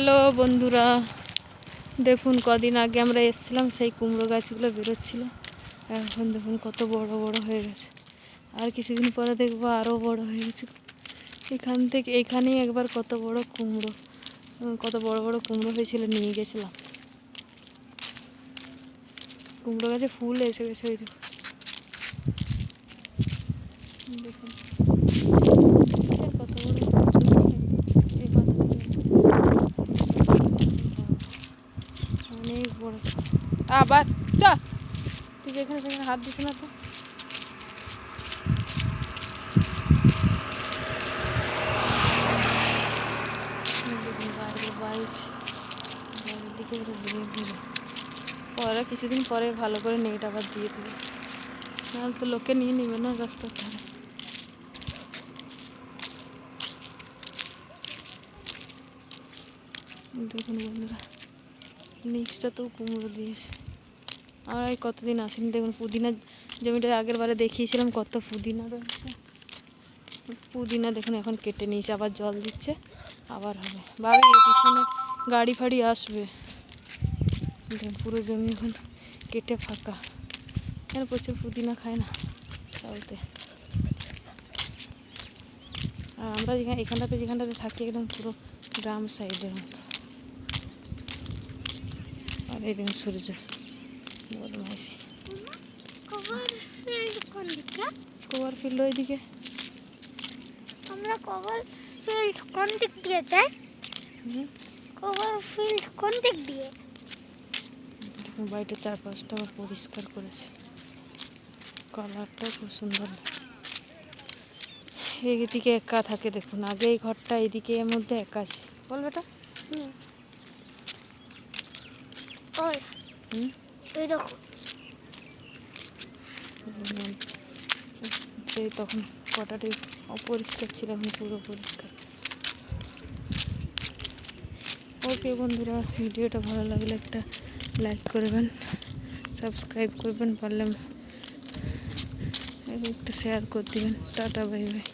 Hello বন্ধুরা, দেখুন কদিন আগে আমরা এসেছিলাম, সেই কুমড়ো গাছগুলো বেরোচ্ছিল। এখন দেখুন কত বড় বড় হয়ে গেছে। আর কিছুদিন পরে দেখবো আরও বড় হয়ে গেছে। এখান থেকে এখানেই একবার কত বড় বড় কুমড়ো হয়েছিল, নিয়ে গেছিলাম। কুমড়ো গাছে ফুল এসে গেছে, ওই দেখুন দেখুন কত বড়। অনেক বড়। আবার চ তুই যেখানে সেখানে হাত দিস না তো। বাইরের দিকে পরে কিছুদিন পরে ভালো করে নেট আবার দিয়ে দেবে, নাহলে তো লোকে নিয়ে নেবে না রাস্তার ধারে। দেখুন বন্ধুরা, নিচটা তো কুমড়ো দিয়েছে। আমরা এই কতদিন আসেনি, দেখুন পুদিনা জমিটা আগের বারে দেখিয়েছিলাম, কত পুদিনা ধরছে। পুদিনা দেখুন এখন কেটে নিয়েছে, আবার জল দিচ্ছে, আবার হবে। ভাবি পিছনে গাড়ি ফাড়ি আসবে। দেখুন পুরো জমি এখন কেটে ফাঁকা। এখানে প্রচুর পুদিনা খায় না সাউথে। আর আমরা যেখানটাতে থাকি একদম পুরো গ্রাম সাইডের মতো। আর এই দেখুন সূর্য বদমাইশি। কভার ফিল্ড ওইদিকে। আমরা কভার ফিল্ড কোন দিক দিয়ে যাই? কভার ফিল্ড কোন দিক দিয়ে? বাড়িটা চারপাশটা পরিষ্কার করেছে, কালারটা খুব সুন্দর। এইদিকে একা থাকে দেখুন, আগে এই ঘরটা এইদিকে এর মধ্যে একা আছে। বল বেটা। সেই তখন কটাটি অপরিষ্কার ছিল, এখন পুরো পরিষ্কার। ওকে বন্ধুরা, ভিডিওটা ভালো লাগলে একটা লাইক করবেন, সাবস্ক্রাইব করবেন, পারলে একটু শেয়ার করে দেবেন। Tata, bye bye.